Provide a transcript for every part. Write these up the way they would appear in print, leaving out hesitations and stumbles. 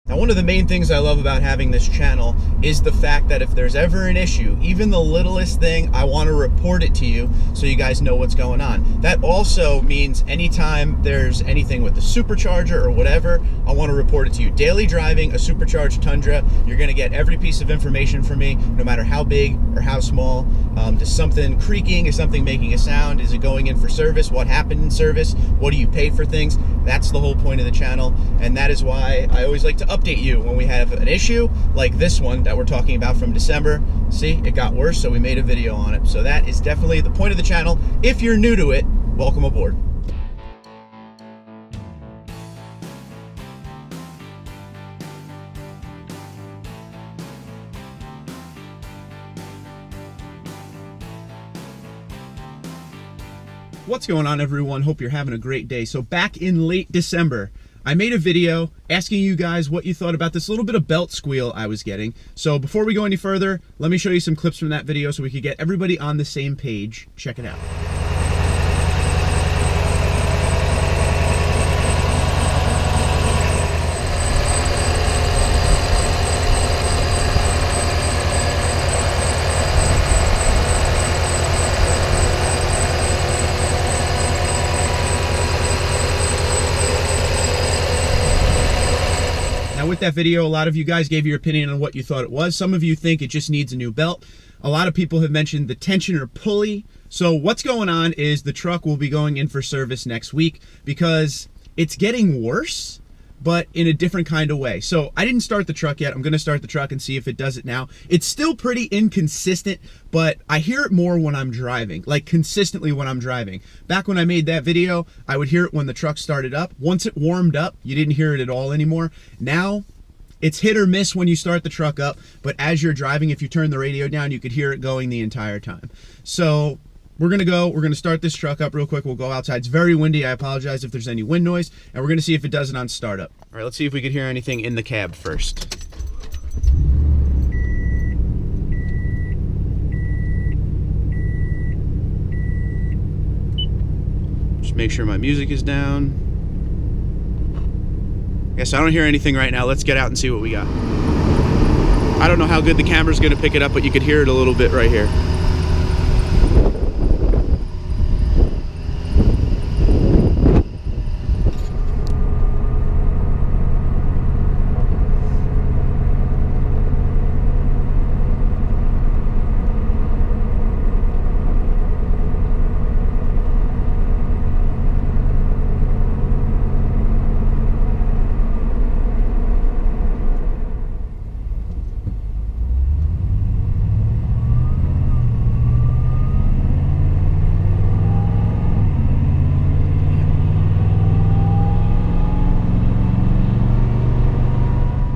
Now, one of the main things I love about having this channel is the fact that if there's ever an issue, even the littlest thing, I want to report it to you so you guys know what's going on. That also means anytime there's anything with the supercharger or whatever, I want to report it to you. Daily driving a supercharged Tundra, you're going to get every piece of information from me, no matter how big or how small. Is something creaking? Is something making a sound? Is it going in for service? What happened in service? What do you pay for things? That's the whole point of the channel, and that is why I always like to update you when we have an issue like this one that we're talking about from December. See, it got worse, so we made a video on it. So that is definitely the point of the channel. If you're new to it, welcome aboard. What's going on, everyone? Hope you're having a great day. So back in late December, I made a video asking you guys what you thought about this little bit of belt squeal I was getting. So before we go any further, let me show you some clips from that video so we could get everybody on the same page. Check it out. With that video, a lot of you guys gave your opinion on what you thought it was. Some of you think it just needs a new belt. A lot of people have mentioned the tensioner pulley. So what's going on is the truck will be going in for service next week because it's getting worse, but in a different kind of way. So I didn't start the truck yet. I'm gonna start the truck and see if it does it now. It's still pretty inconsistent, but I hear it more when I'm driving, like consistently when I'm driving. Back when I made that video, I would hear it when the truck started up. Once it warmed up, you didn't hear it at all anymore. Now, it's hit or miss when you start the truck up, but as you're driving, if you turn the radio down, you could hear it going the entire time. So we're gonna start this truck up real quick. We'll go outside. It's very windy. I apologize if there's any wind noise, and we're gonna see if it does it on startup. All right, let's see if we could hear anything in the cab first. Just make sure my music is down. Yes, I don't hear anything right now. Let's get out and see what we got. I don't know how good the camera's gonna pick it up, but you could hear it a little bit right here.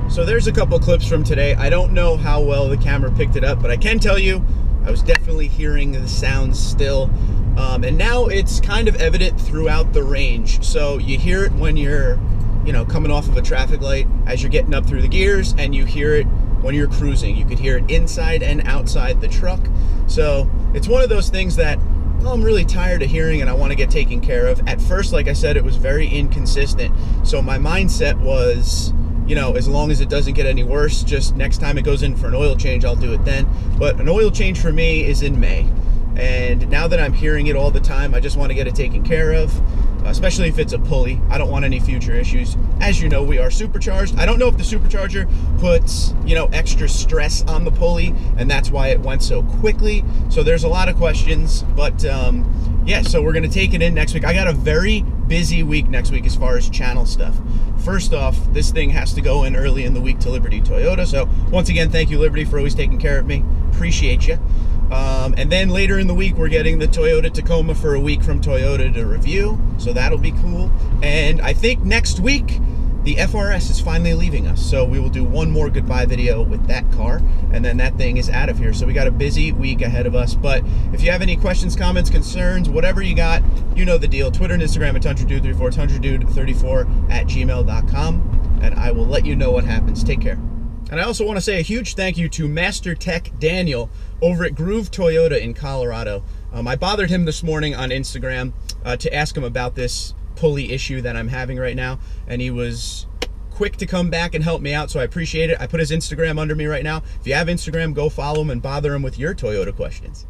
So there's a couple clips from today. I don't know how well the camera picked it up, but I can tell you I was definitely hearing the sounds still. And now it's kind of evident throughout the range. So you hear it when you're, coming off of a traffic light as you're getting up through the gears, and you hear it when you're cruising. You could hear it inside and outside the truck. So it's one of those things that, well, I'm really tired of hearing and I want to get taken care of. At first, like I said, it was very inconsistent. So my mindset was, as long as it doesn't get any worse, just next time it goes in for an oil change, I'll do it then. But an oil change for me is in May. And now that I'm hearing it all the time, I just want to get it taken care of, especially if it's a pulley. I don't want any future issues. As you know, we are supercharged. I don't know if the supercharger puts, extra stress on the pulley, and that's why it went so quickly. So there's a lot of questions, but yeah, so we're going to take it in next week. I got a very busy week next week as far as channel stuff. First off, this thing has to go in early in the week to Liberty Toyota. So once again, thank you, Liberty, for always taking care of me. Appreciate you. And then later in the week, we're getting the Toyota Tacoma for a week from Toyota to review. So that'll be cool. And I think next week, the FRS is finally leaving us. So we will do one more goodbye video with that car, and then that thing is out of here. So we got a busy week ahead of us. But if you have any questions, comments, concerns, whatever you got, you know the deal. Twitter and Instagram at TundraDude34, TundraDude34@gmail.com, and I will let you know what happens. Take care. And I also want to say a huge thank you to Master Tech Daniel over at Groove Toyota in Colorado. I bothered him this morning on Instagram to ask him about this pulley issue that I'm having right now, and he was quick to come back and help me out, so I appreciate it. I put his Instagram under me right now. If you have Instagram, go follow him and bother him with your Toyota questions.